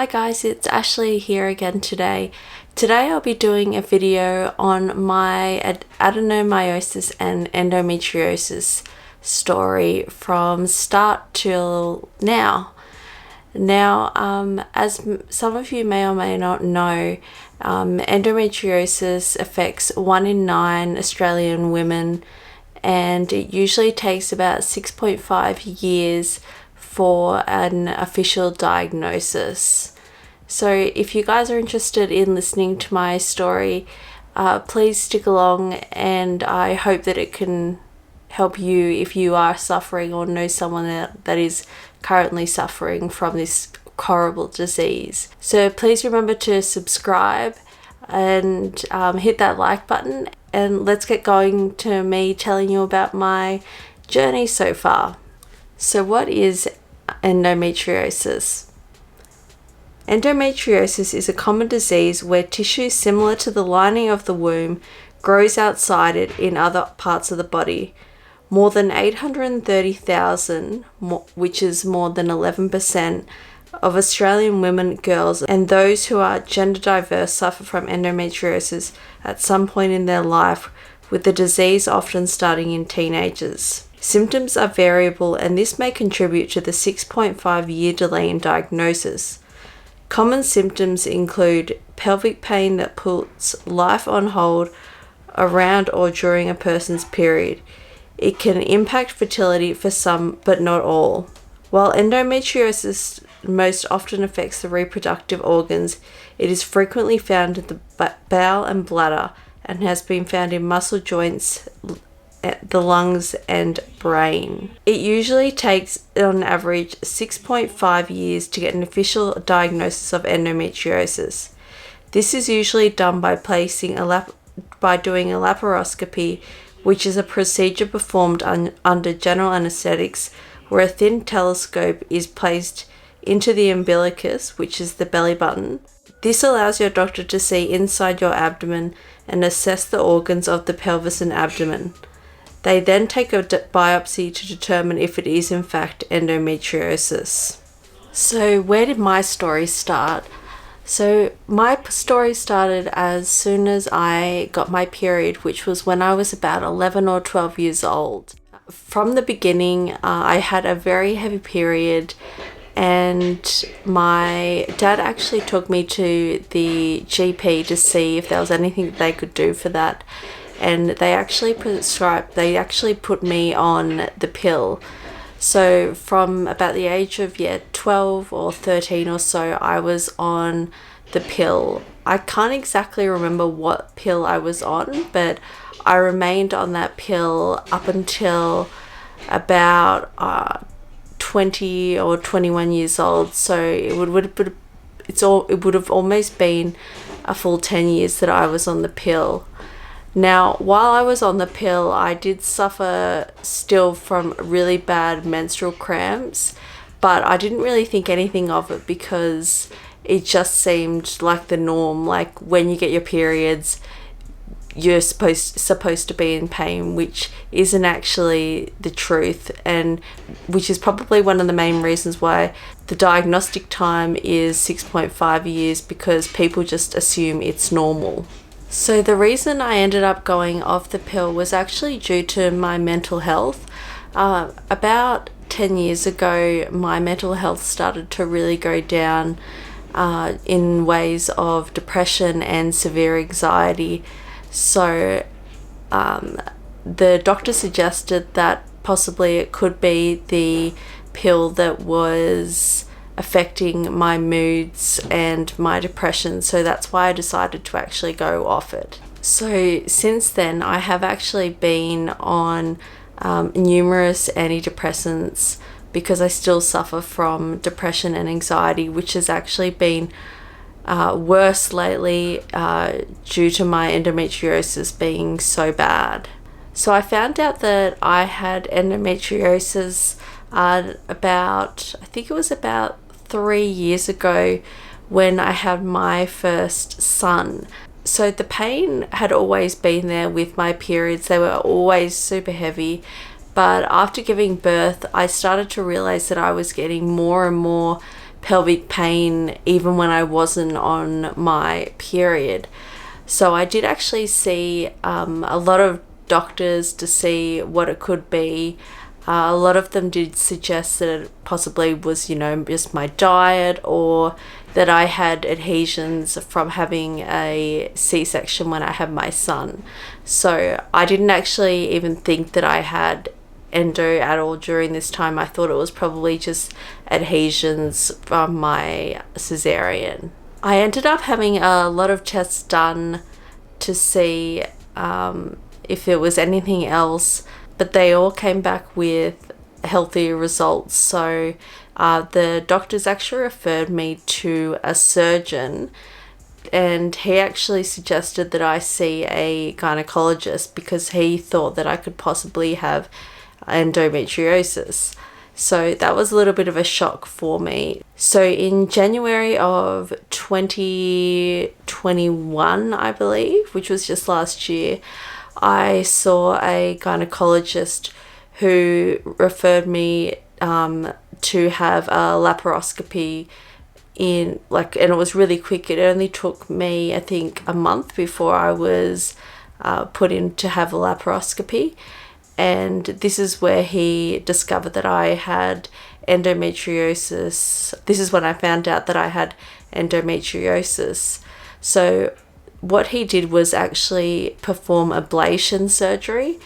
guys, it's Ashley here again today. Today I'll be doing a video on my adenomyosis and endometriosis story from start till now. As some of you may or may not know, endometriosis affects 1 in 9 Australian women, and it usually takes about 6.5 years for an official diagnosis. So if you guys are interested in listening to my story, please stick along, and I hope that it can help you if you are suffering or know someone that is currently suffering from this horrible disease. So please remember to subscribe and hit that like button, and let's get going to me telling you about my journey so far. So what is endometriosis? Endometriosis is a common disease where tissue similar to the lining of the womb grows outside it in other parts of the body. More than 830,000, which is more than 11% of Australian women, girls, and those who are gender diverse suffer from endometriosis at some point in their life, with the disease often starting in teenagers. Symptoms are variable, and this may contribute to the 6.5-year delay in diagnosis. Common symptoms include pelvic pain that puts life on hold around or during a person's period. It can impact fertility for some, but not all. While endometriosis most often affects the reproductive organs, it is frequently found in the bowel and bladder, and has been found in muscle joints, the lungs, and brain. It usually takes on average 6.5 years to get an official diagnosis of endometriosis. This is usually done by doing a laparoscopy, which is a procedure performed under general anesthetics, where a thin telescope is placed into the umbilicus, which is the belly button. This allows your doctor to see inside your abdomen and assess the organs of the pelvis and abdomen. They then take a biopsy to determine if it is in fact endometriosis. So where did my story start? So my story started as soon as I got my period, which was when I was about 11 or 12 years old. From the beginning, I had a very heavy period, and my dad actually took me to the GP to see if there was anything they could do for that. And they actually put me on the pill. So from about the age of 12 or 13 or so, I was on the pill. I can't exactly remember what pill I was on, but I remained on that pill up until about 20 or 21 years old. So it would have almost been a full 10 years that I was on the pill. Now, while I was on the pill, I did suffer still from really bad menstrual cramps, but I didn't really think anything of it because it just seemed like the norm. Like when you get your periods, you're supposed to be in pain, which isn't actually the truth, and which is probably one of the main reasons why the diagnostic time is 6.5 years, because people just assume it's normal. So the reason I ended up going off the pill was actually due to my mental health. About 10 years ago, my mental health started to really go down in ways of depression and severe anxiety. So the doctor suggested that possibly it could be the pill that was affecting my moods and my depression, so that's why I decided to actually go off it. So since then, I have actually been on numerous antidepressants because I still suffer from depression and anxiety, which has actually been worse lately due to my endometriosis being so bad. So I found out that I had endometriosis about 3 years ago when I had my first son. So the pain had always been there with my periods. They were always super heavy, but after giving birth I started to realize that I was getting more and more pelvic pain even when I wasn't on my period. So I did actually see a lot of doctors to see what it could be. A lot of them did suggest that it possibly was, just my diet, or that I had adhesions from having a C-section when I had my son. So I didn't actually even think that I had endo at all during this time. I thought it was probably just adhesions from my cesarean. I ended up having a lot of tests done to see if it was anything else, but they all came back with healthy results. So the doctors actually referred me to a surgeon, and he actually suggested that I see a gynecologist because he thought that I could possibly have endometriosis. So that was a little bit of a shock for me. So in January of 2021, I believe, which was just last year, I saw a gynecologist who referred me to have a laparoscopy and it was really quick. It only took me, I think, a month before I was put in to have a laparoscopy. And this is where he discovered that I had endometriosis. This is when I found out that I had endometriosis. So what he did was actually perform ablation surgery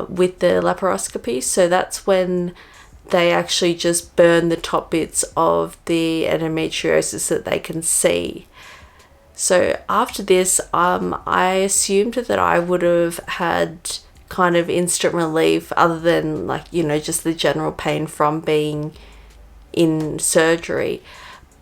with the laparoscopy. So that's when they actually just burn the top bits of the endometriosis that they can see. So after this, I assumed that I would have had kind of instant relief, other than just the general pain from being in surgery.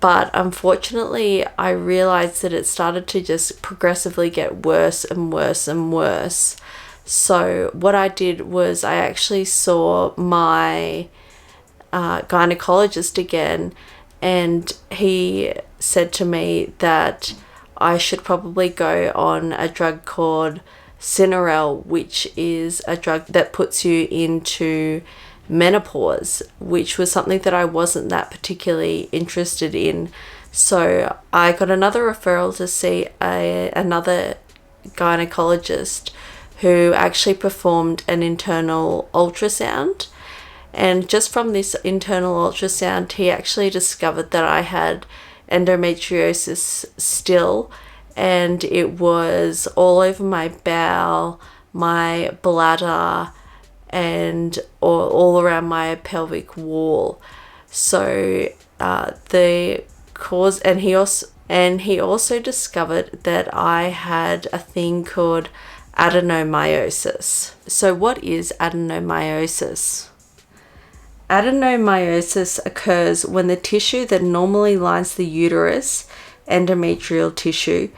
But unfortunately, I realized that it started to just progressively get worse and worse and worse. So what I did was I actually saw my gynecologist again, and he said to me that I should probably go on a drug called Cinerel, which is a drug that puts you into menopause, which was something that I wasn't that particularly interested in. So I got another referral to see another gynecologist who actually performed an internal ultrasound. And just from this internal ultrasound, he actually discovered that I had endometriosis still, and it was all over my bowel, my bladder, and all around my pelvic wall. So the cause, and he also discovered that I had a thing called adenomyosis. So what is adenomyosis? Adenomyosis occurs when the tissue that normally lines the uterus, endometrial tissue,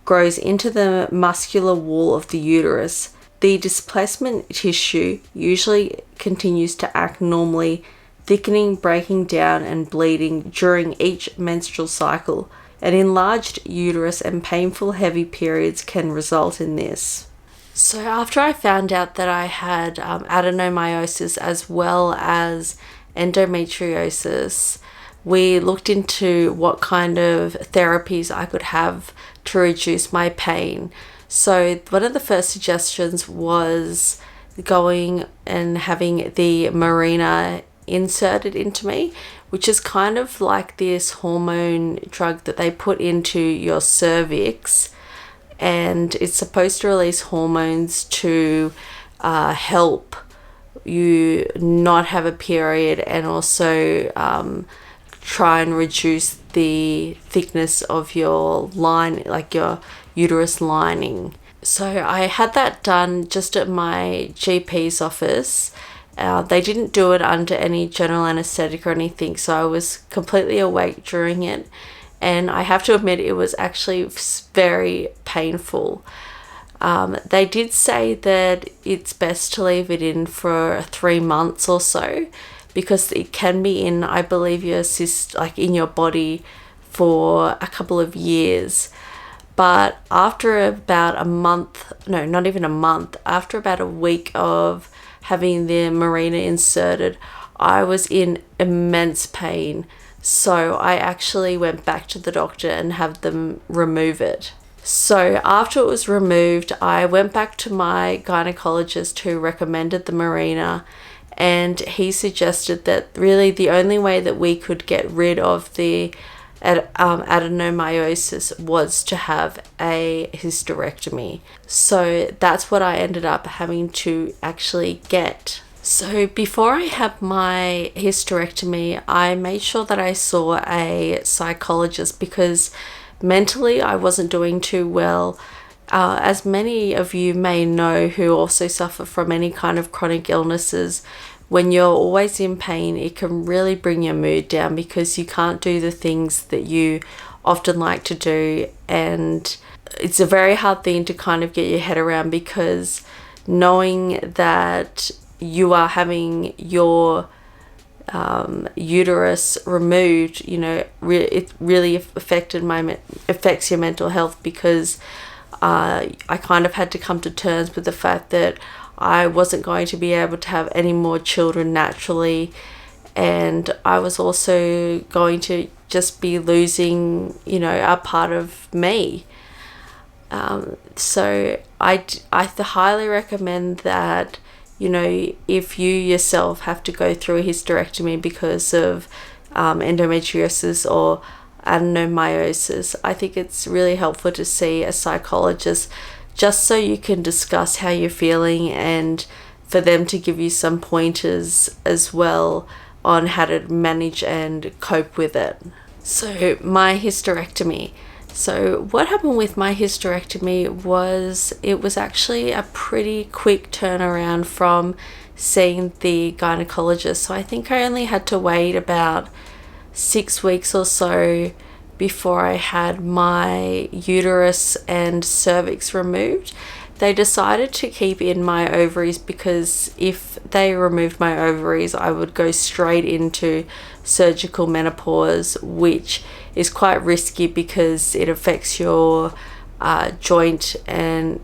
grows into the muscular wall of the uterus. The displacement tissue usually continues to act normally, thickening, breaking down, and bleeding during each menstrual cycle. An enlarged uterus and painful heavy periods can result in this. So after I found out that I had adenomyosis as well as endometriosis, we looked into what kind of therapies I could have to reduce my pain. So one of the first suggestions was going and having the Mirena inserted into me, which is kind of like this hormone drug that they put into your cervix, and it's supposed to release hormones to help you not have a period, and also try and reduce the thickness of your line, like your uterus lining. So I had that done just at my GP's office. They didn't do it under any general anesthetic or anything, so I was completely awake during it, and I have to admit it was actually very painful. They did say that it's best to leave it in for 3 months or so, because it can be in, I believe, in your body for a couple of years. But after about a month, no, not even a month, after about a week of having the Mirena inserted, I was in immense pain. So I actually went back to the doctor and had them remove it. So after it was removed, I went back to my gynecologist who recommended the Mirena, and he suggested that really the only way that we could get rid of the adenomyosis was to have a hysterectomy. So that's what I ended up having to actually get. So before I had my hysterectomy, I made sure that I saw a psychologist because mentally I wasn't doing too well. As many of you may know who also suffer from any kind of chronic illnesses, when you're always in pain, it can really bring your mood down because you can't do the things that you often like to do. And it's a very hard thing to kind of get your head around, because knowing that you are having your uterus removed, it really affects your mental health, because I kind of had to come to terms with the fact that I wasn't going to be able to have any more children naturally, and I was also going to just be losing, a part of me. So I highly recommend that, if you yourself have to go through a hysterectomy because of endometriosis or adenomyosis, I think it's really helpful to see a psychologist, just so you can discuss how you're feeling and for them to give you some pointers as well on how to manage and cope with it. So my hysterectomy. So what happened with my hysterectomy was it was actually a pretty quick turnaround from seeing the gynecologist. So I think I only had to wait about 6 weeks or so before I had my uterus and cervix removed. They decided to keep in my ovaries because if they removed my ovaries, I would go straight into surgical menopause, which is quite risky because it affects your joint, and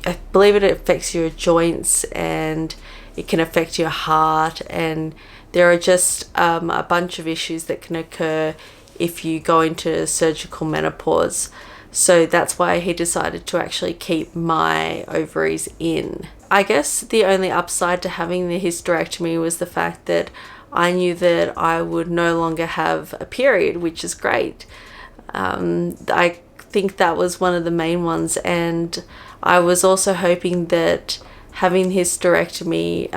I believe it affects your joints, and it can affect your heart, and there are just a bunch of issues that can occur if you go into surgical menopause. So that's why he decided to actually keep my ovaries in. I guess the only upside to having the hysterectomy was the fact that I knew that I would no longer have a period, which is great. I think that was one of the main ones, and I was also hoping that having hysterectomy,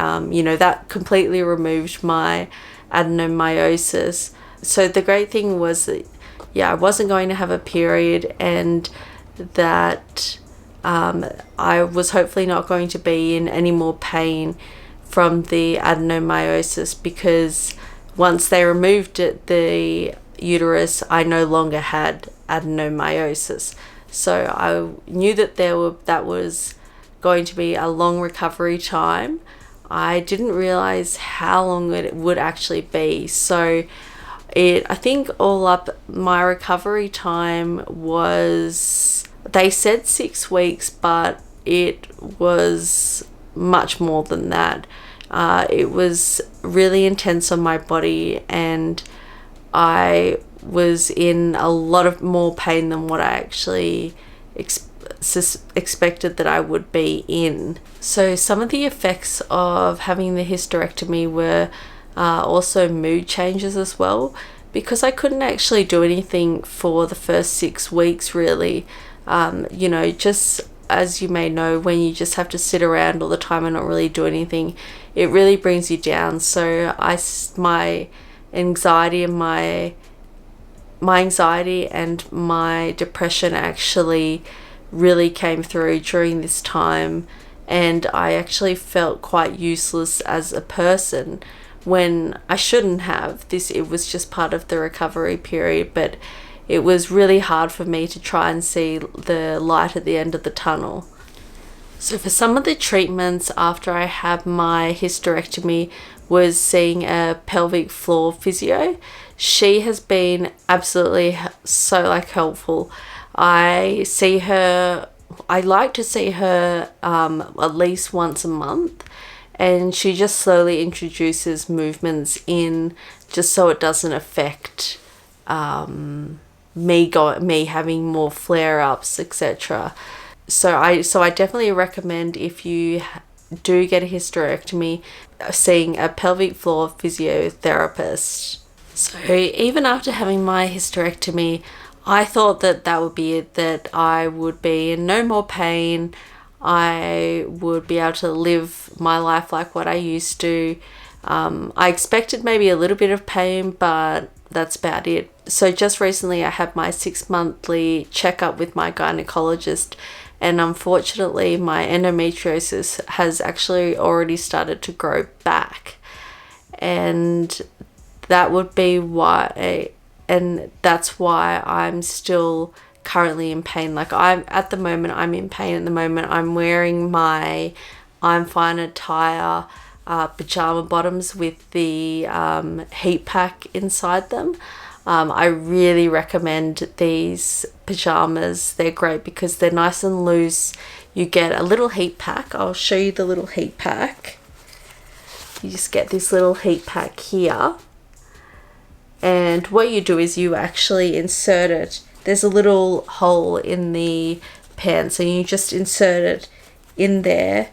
that completely removed my adenomyosis. So the great thing was that, I wasn't going to have a period, and that I was hopefully not going to be in any more pain from the adenomyosis, because once they removed the uterus, I no longer had adenomyosis. So I knew that that was going to be a long recovery time. I didn't realize how long it would actually be. So I think all up, my recovery time was, they said 6 weeks, but it was much more than that. It was really intense on my body, and I was in a lot of more pain than what I actually expected that I would be in. So some of the effects of having the hysterectomy were also mood changes as well, because I couldn't actually do anything for the first 6 weeks really. Just as you may know, when you just have to sit around all the time and not really do anything, it really brings you down. So my anxiety and my depression actually really came through during this time, and I actually felt quite useless as a person when I shouldn't have. It was just part of the recovery period, but it was really hard for me to try and see the light at the end of the tunnel. So for some of the treatments after I had my hysterectomy was seeing a pelvic floor physio. She has been absolutely so helpful. I like to see her at least once a month, and she just slowly introduces movements in, just so it doesn't affect me having more flare-ups, etc. So I definitely recommend, if you do get a hysterectomy, seeing a pelvic floor physiotherapist. So even after having my hysterectomy, I thought that would be it, that I would be in no more pain. I would be able to live my life like what I used to. I expected maybe a little bit of pain, but that's about it. So just recently I had my 6-monthly checkup with my gynecologist, and unfortunately my endometriosis has actually already started to grow back. And that would be why, and that's why I'm still currently in pain. Like, I'm in pain at the moment. I'm wearing my I'm Fine attire pajama bottoms with the heat pack inside them. I really recommend these pajamas. They're great because they're nice and loose. You get a little heat pack. I'll show you the little heat pack. You just get this little heat pack here. And what you do is you actually insert it. There's a little hole in the pants, and you just insert it in there,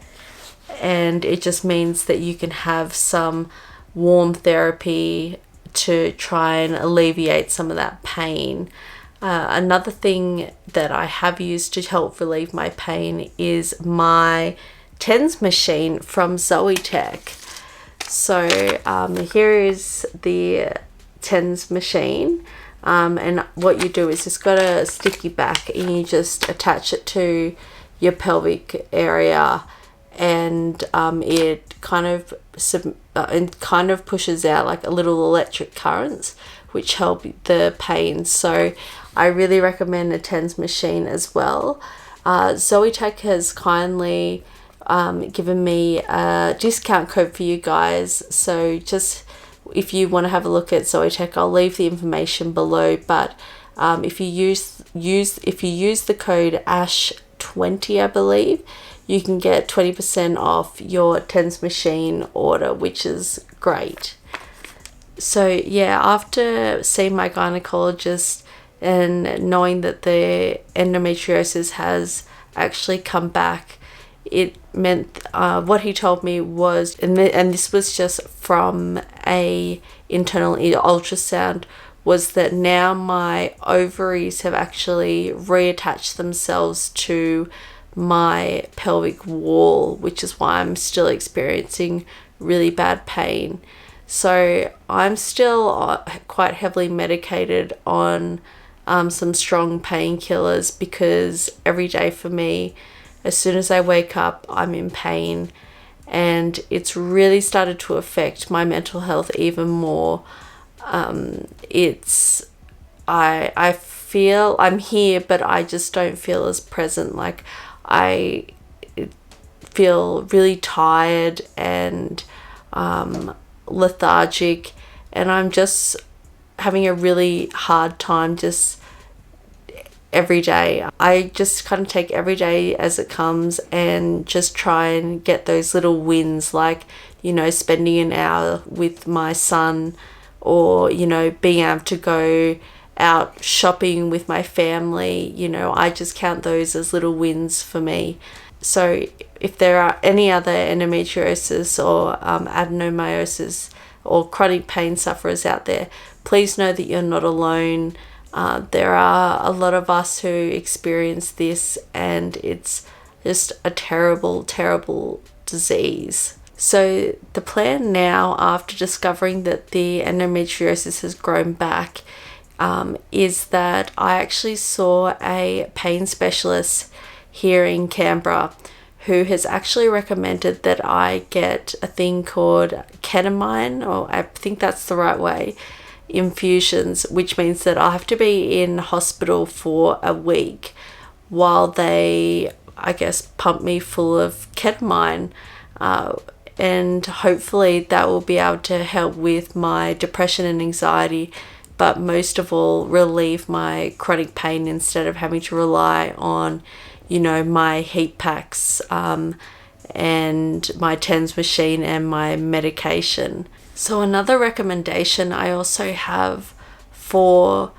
and it just means that you can have some warm therapy to try and alleviate some of that pain. Another thing that I have used to help relieve my pain is my TENS machine from Zoetech. So here is the TENS machine, and what you do is it's got a sticky back, and you just attach it to your pelvic area, and it kind of pushes out like a little electric currents, which help the pain. So I really recommend a TENS machine as well. Zoetech has kindly given me a discount code for you guys, so just if you want to have a look at Zoetech, I'll leave the information below. But if you use the code ASH20, I believe, you can get 20% off your TENS machine order, which is great. So yeah, after seeing my gynecologist and knowing that the endometriosis has actually come back, it meant what he told me was, and this was just from a internal ultrasound, was that now my ovaries have actually reattached themselves to my pelvic wall, which is why I'm still experiencing really bad pain. So I'm still quite heavily medicated on some strong painkillers, because every day for me, as soon as I wake up, I'm in pain, and it's really started to affect my mental health even more. I feel I'm here, but I just don't feel as present. Like, I feel really tired and lethargic, and I'm just having a really hard time just every day. I just kind of take every day as it comes and just try and get those little wins, like, spending an hour with my son, or, being able to go out shopping with my family. I just count those as little wins for me. So if there are any other endometriosis or adenomyosis or chronic pain sufferers out there, please know that you're not alone. There are a lot of us who experience this, and it's just a terrible, terrible disease. So the plan now, after discovering that the endometriosis has grown back, is that I actually saw a pain specialist here in Canberra who has actually recommended that I get a thing called ketamine, or I think that's the right way, infusions, which means that I have to be in hospital for a week while they, I guess, pump me full of ketamine, and hopefully that will be able to help with my depression and anxiety, but most of all relieve my chronic pain instead of having to rely on my heat packs and my TENS machine and my medication. So another recommendation I also have for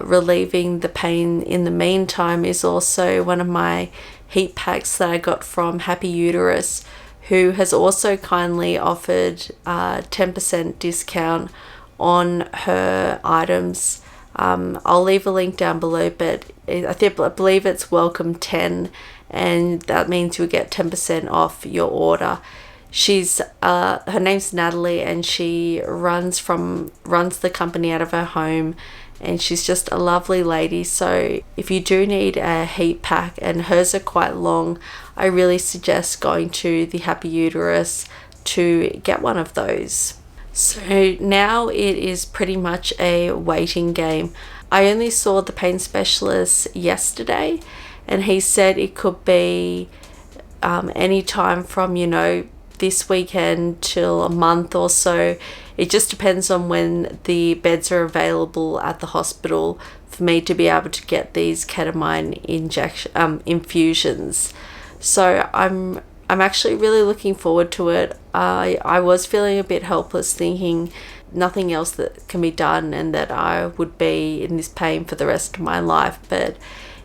relieving the pain in the meantime is also one of my heat packs that I got from Happy Uterus, who has also kindly offered 10% discount on her items. I'll leave a link down below, but I believe it's welcome 10, and that means you'll get 10% off your order. She's her name's Natalie, and she runs the company out of her home, and she's just a lovely lady. So if you do need a heat pack, and hers are quite long, I really suggest going to the Happy Uterus to get one of those. So now it is pretty much a waiting game. I only saw the pain specialist yesterday, and he said it could be any time from, this weekend till a month or so. It just depends on when the beds are available at the hospital for me to be able to get these ketamine infusions. So I'm actually really looking forward to it. I was feeling a bit helpless, thinking nothing else that can be done and that I would be in this pain for the rest of my life. But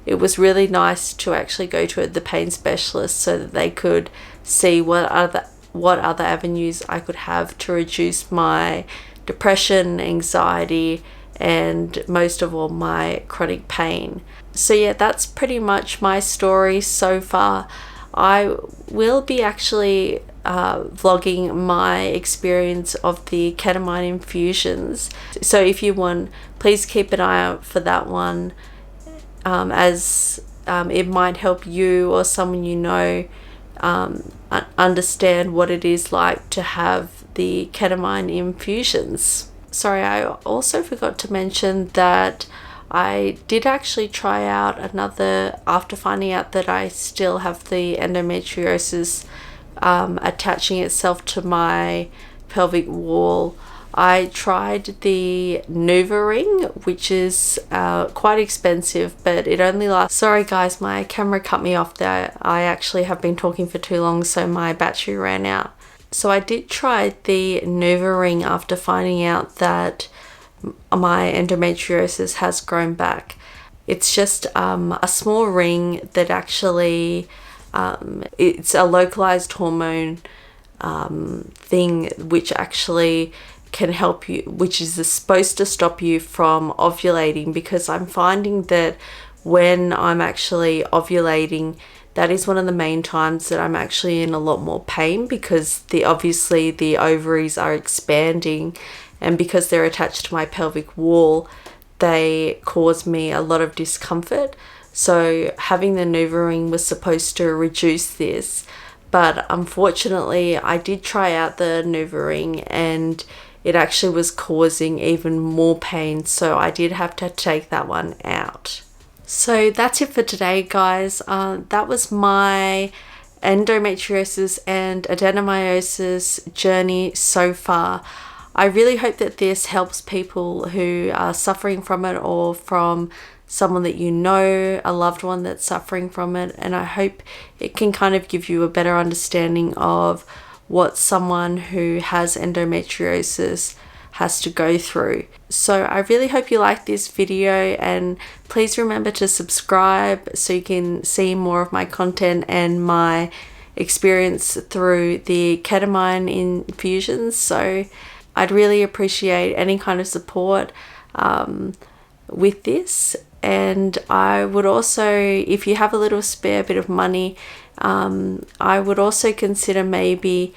it was really nice to actually go to the pain specialist so that they could see what other avenues I could have to reduce my depression, anxiety, and most of all my chronic pain. So yeah, that's pretty much my story so far. I will be actually vlogging my experience of the ketamine infusions. So if you want, please keep an eye out for that one, as it might help you or someone you know understand what it is like to have the ketamine infusions. Sorry, I also forgot to mention that I did actually try out after finding out that I still have the endometriosis attaching itself to my pelvic wall. I tried the Nuvaring, which is quite expensive, but it only lasts... Sorry guys, my camera cut me off there. I actually have been talking for too long, so my battery ran out. So I did try the Nuvaring after finding out that my endometriosis has grown back. It's just a small ring that actually... it's a localized hormone thing which actually can help you, which is supposed to stop you from ovulating, because I'm finding that when I'm actually ovulating, that is one of the main times that I'm actually in a lot more pain, because obviously the ovaries are expanding, and because they're attached to my pelvic wall, they cause me a lot of discomfort. So having the Nuvaring was supposed to reduce this, but unfortunately I did try out the Nuvaring and it actually was causing even more pain, so I did have to take that one out. So that's it for today, guys. That was my endometriosis and adenomyosis journey so far. I really hope that this helps people who are suffering from it, or from someone that you know, a loved one that's suffering from it, and I hope it can kind of give you a better understanding of what someone who has endometriosis has to go through. So I really hope you like this video, and please remember to subscribe so you can see more of my content and my experience through the ketamine infusions. So I'd really appreciate any kind of support with this. And I would also, if you have a little spare bit of money, I would also consider maybe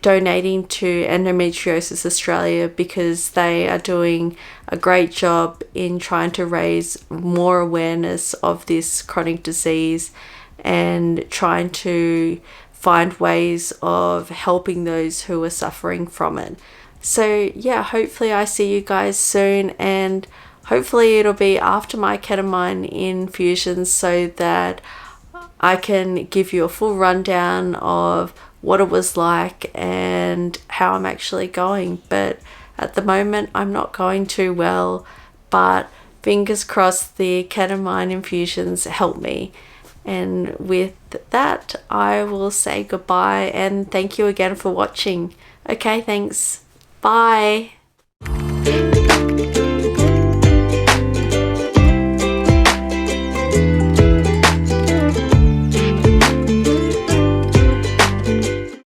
donating to Endometriosis Australia, because they are doing a great job in trying to raise more awareness of this chronic disease and trying to find ways of helping those who are suffering from it. So yeah, hopefully I see you guys soon, and hopefully it'll be after my ketamine infusions so that I can give you a full rundown of what it was like and how I'm actually going. But at the moment I'm not going too well, but fingers crossed the ketamine infusions help me. And with that, I will say goodbye and thank you again for watching. Okay, thanks. Bye.